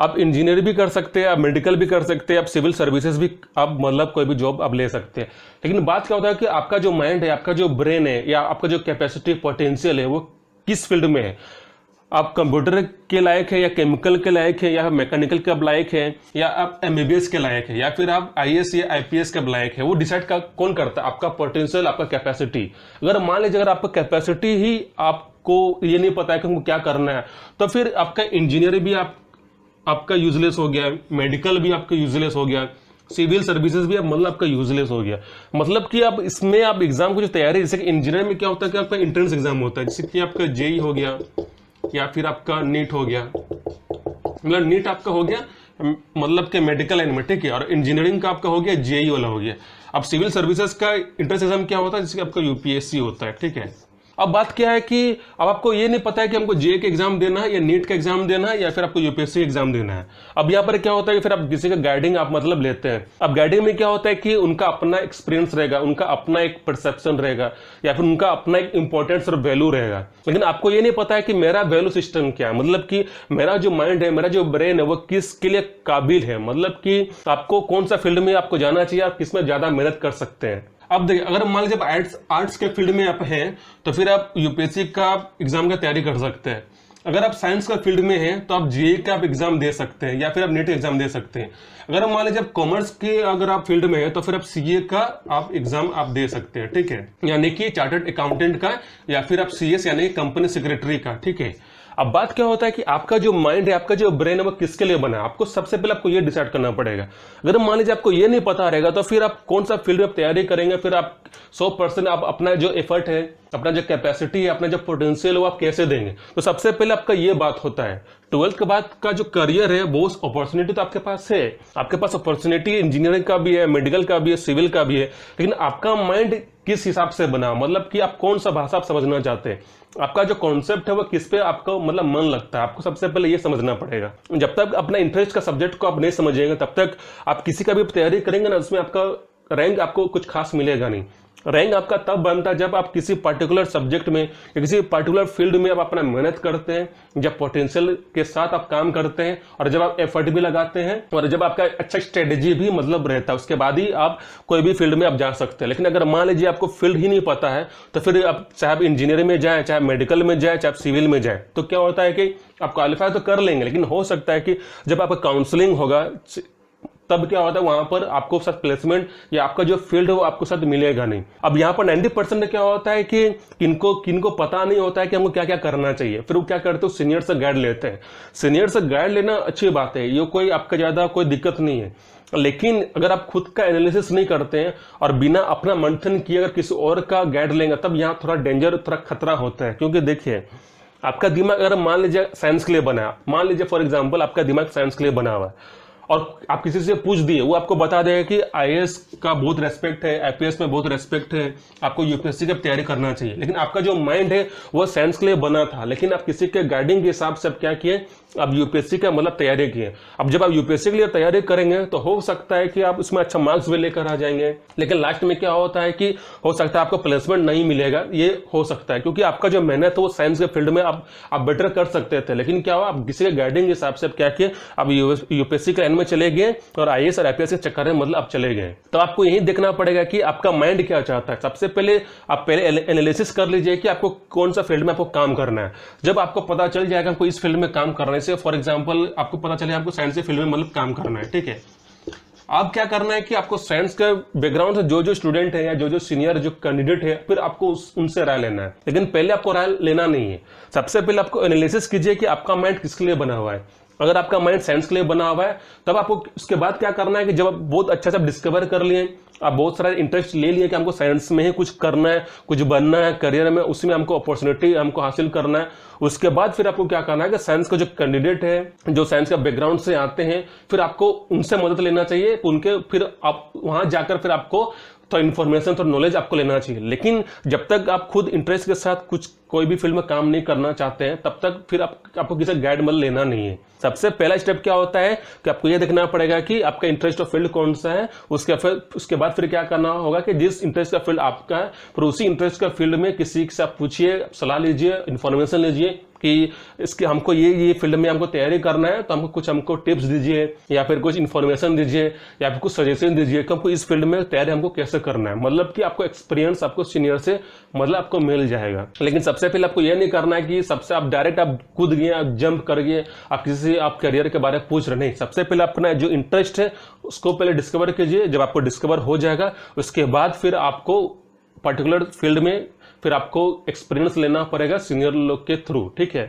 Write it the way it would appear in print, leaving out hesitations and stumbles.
आप इंजीनियर भी कर सकते हैं, आप मेडिकल भी कर सकते हैं, आप सिविल सर्विसेज भी, आप मतलब कोई भी जॉब आप ले सकते हैं। लेकिन बात क्या होता है कि आपका जो माइंड है, आपका जो ब्रेन है, या आपका जो कैपेसिटी पोटेंशियल है वो किस फील्ड में है। आप कंप्यूटर के लायक है, या केमिकल के लायक है, या मैकेनिकल के लायक है, या आप एमबीबीएस के लायक है, या फिर आप आईएएस या आईपीएस के लायक है। वो डिसाइड कौन करता है? आपका पोटेंशियल, आपका कैपेसिटी। अगर मान लीजिए अगर आपका कैपेसिटी ही आपको ये नहीं पता है कि हमको क्या करना है, तो फिर आपका इंजीनियर भी आपका यूजलेस हो गया, मेडिकल भी आपका यूजलेस हो गया, सिविल सर्विसेज भी मतलब आपका यूजलेस हो गया। मतलब कि आप इसमें आप एग्जाम को जो तैयारी, जैसे कि इंजीनियर में क्या होता है कि आपका एंट्रेंस एग्जाम होता है, जैसे कि आपका जेई हो गया या फिर आपका नीट हो गया। मतलब नीट आपका हो गया मतलब के मेडिकल लाइन में, ठीक है, और इंजीनियरिंग का आपका हो गया जेई वाला हो गया। अब सिविल सर्विसेज का एंट्रेंस एग्जाम क्या होता है, जिसका आपका यूपीएससी होता है, ठीक है। अब बात क्या है कि अब आपको ये नहीं पता है कि हमको जेई का एग्जाम देना है, या नीट का एग्जाम देना है, या फिर आपको यूपीएससी एग्जाम देना है। अब यहाँ पर क्या होता है कि फिर आप किसी का गाइडिंग आप मतलब लेते हैं। अब गाइडिंग में क्या होता है कि उनका अपना एक्सपीरियंस रहेगा, उनका अपना एक परसेप्शन रहेगा, या फिर उनका अपना एक इंपॉर्टेंस और वैल्यू रहेगा। लेकिन आपको ये नहीं पता है कि मेरा वैल्यू सिस्टम क्या है, मतलब कि मेरा जो माइंड है, मेरा जो ब्रेन है, वो किसके लिए काबिल है, मतलब कि आपको कौन सा फील्ड में आपको जाना चाहिए, आप किसमें ज्यादा मेहनत कर सकते हैं। अब देखिए, अगर मान लीजिए आर्ट्स के फील्ड में आप हैं, तो फिर आप यूपीएससी का एग्जाम का तैयारी कर सकते हैं। अगर आप साइंस का फील्ड में हैं, तो आप जेईई का आप एग्जाम दे सकते हैं, या फिर आप नीट एग्जाम दे सकते हैं। अगर मान लीजिए आप कॉमर्स के अगर आप फील्ड में हैं, तो फिर आप सीए का आप एग्जाम आप दे सकते हैं, ठीक है, यानी कि चार्टर्ड अकाउंटेंट का, या फिर आप सीएस यानी कंपनी सेक्रेटरी का, ठीक है। अब बात क्या होता है कि आपका जो माइंड है, आपका जो ब्रेन है, वो किसके लिए बना है। आपको सबसे पहले आपको ये डिसाइड करना पड़ेगा। अगर मान लीजिए आपको ये नहीं पता रहेगा, तो फिर आप कौन सा फील्ड में तैयारी करेंगे, फिर आप 100% आप अपना जो एफर्ट है, अपना जो कैपेसिटी है, अपना जो पोटेंशियल है, वो आप कैसे देंगे। तो सबसे पहले आपका ये बात होता है। 12th के बाद का जो करियर है, वो अपॉर्चुनिटी तो आपके पास है, आपके पास अपॉर्चुनिटी इंजीनियरिंग का भी है, मेडिकल का भी है, सिविल का भी है। लेकिन आपका माइंड किस हिसाब से बना, मतलब कि आप कौन सा भाषा आप समझना चाहते हैं, आपका जो कॉन्सेप्ट है वो किस पे आपका मतलब मन लगता है। आपको सबसे पहले ये समझना पड़ेगा। जब तक अपना इंटरेस्ट का सब्जेक्ट को आप नहीं समझेंगे, तब तक आप किसी का भी तैयारी करेंगे ना, उसमें आपका रैंक आपको कुछ खास मिलेगा नहीं। रैंक आपका तब बनता है जब आप किसी पर्टिकुलर सब्जेक्ट में या किसी पर्टिकुलर फील्ड में आप अपना मेहनत करते हैं, जब पोटेंशियल के साथ आप काम करते हैं, और जब आप एफर्ट भी लगाते हैं, और जब आपका अच्छा स्ट्रेटेजी भी मतलब रहता है, उसके बाद ही आप कोई भी फील्ड में आप जा सकते हैं। लेकिन अगर मान लीजिए आपको फील्ड ही नहीं पता है, तो फिर आप चाहे आप इंजीनियरिंग में जाए, चाहे मेडिकल में जाए, चाहे आप सिविल में जाए, तो क्या होता है कि आप क्वालिफाई तो कर लेंगे, लेकिन हो सकता है कि जब आपका काउंसलिंग होगा, तब क्या होता है वहां पर आपको साथ प्लेसमेंट या आपका जो फील्ड है वो आपको साथ मिलेगा नहीं। अब यहाँ पर 90% क्या होता है कि किनको पता नहीं होता है कि हमको क्या क्या करना चाहिए। फिर वो क्या करते हैं, सीनियर से गाइड लेते हैं। सीनियर से गाइड लेना अच्छी बात है, ये कोई आपका ज्यादा कोई दिक्कत नहीं है। लेकिन अगर आप खुद का एनालिसिस नहीं करते हैं और बिना अपना मंथन किए अगर किसी और का गाइड लेंगे, तब यहाँ थोड़ा डेंजर, थोड़ा खतरा होता है। क्योंकि देखिए, आपका दिमाग अगर मान लीजिए साइंस के लिए बना है, मान लीजिए फॉर एग्जाम्पल आपका दिमाग साइंस के लिए बना हुआ है, और आप किसी से पूछ दिए, वो आपको बता देगा कि आईएएस का बहुत रेस्पेक्ट है, आईपीएस में बहुत रेस्पेक्ट है, आपको यूपीएससी की तैयारी करना चाहिए। लेकिन आपका जो माइंड है वो साइंस के लिए बना था, लेकिन आप किसी के गाइडिंग के हिसाब से आप क्या किए, आप यूपीएससी का मतलब तैयारी किए। अब जब आप यूपीएससी के लिए तैयारी करेंगे, तो हो सकता है कि आप उसमें अच्छा मार्क्स भी लेकर आ जाएंगे, लेकिन लास्ट में क्या होता है कि हो सकता है आपको प्लेसमेंट नहीं मिलेगा। ये हो सकता है क्योंकि आपका जो मेहनत है वो साइंस के फील्ड में आप बेटर कर सकते थे, लेकिन क्या हुआ, आप किसी के गाइडिंग के हिसाब से क्या किए, आप यूपीएससी के लाइन में चले गए और आईएएस और आईपीएस के चक्कर में मतलब आप चले गए। तो आपको यही देखना पड़ेगा कि आपका माइंड क्या चाहता है। सबसे पहले आप एनालिसिस कर लीजिए कि आपको कौन सा फील्ड में आपको काम करना है। जब आपको पता चल जाएगा आपको इस फील्ड में काम करने से, फॉर एग्जांपल आपको पता चले आपको साइंस के फील्ड में मतलब काम करना है, ठीक है, अब क्या करना है कि आपको साइंस के बैकग्राउंड से जो स्टूडेंट है या जो सीनियर जो कैंडिडेट है, फिर आपको उनसे राय लेना है। लेकिन पहले आपको राय लेना नहीं है, सबसे पहले आपको एनालिसिस कीजिए कि आपका माइंड किसके लिए बना हुआ है। अगर आपका माइंड साइंस के लिए बना हुआ है, तब आपको उसके बाद क्या करना है कि जब आप बहुत अच्छा से डिस्कवर कर लिए, आप बहुत सारा इंटरेस्ट ले लिए कि हमको साइंस में ही कुछ करना है, कुछ बनना है करियर में, उसमें हमको अपॉर्चुनिटी हमको हासिल करना है, उसके बाद फिर आपको क्या करना है कि साइंस का जो कैंडिडेट है, जो साइंस का बैकग्राउंड से आते हैं, फिर आपको उनसे मदद लेना चाहिए। उनके फिर आप वहां जाकर फिर आपको तो इन्फॉर्मेशन तो नॉलेज आपको लेना चाहिए। लेकिन जब तक आप खुद इंटरेस्ट के साथ कोई भी फील्ड में काम नहीं करना चाहते हैं, तब तक फिर आपको किसी गाइड मतलब लेना नहीं है। सबसे पहला स्टेप क्या होता है कि आपको ये देखना पड़ेगा कि आपका इंटरेस्ट ऑफ फील्ड कौन सा है। उसके बाद फिर क्या करना होगा कि जिस इंटरेस्ट का फील्ड आपका है, फिर उसी इंटरेस्ट का फील्ड में किसी से आप पूछिए, सलाह लीजिए, इन्फॉर्मेशन लीजिए कि इसके हमको ये फील्ड में हमको तैयारी करना है, तो हमको टिप्स दीजिए या फिर कुछ इन्फॉर्मेशन दीजिए या फिर कुछ सजेशन दीजिए कि हमको इस फील्ड में तैयारी हमको कैसे करना है। मतलब कि आपको एक्सपीरियंस आपको सीनियर से मतलब आपको मिल जाएगा। लेकिन सबसे पहले आपको ये नहीं करना है कि सबसे आप डायरेक्ट आप कूद गए, आप जंप कर गए, आप किसी से आप करियर के बारे में पूछ रहे नहीं। सबसे पहले अपना जो इंटरेस्ट है उसको पहले डिस्कवर कीजिए। जब आपको डिस्कवर हो जाएगा उसके बाद फिर आपको पर्टिकुलर फील्ड में फिर आपको एक्सपीरियंस लेना पड़ेगा सीनियर लोग के थ्रू, ठीक है।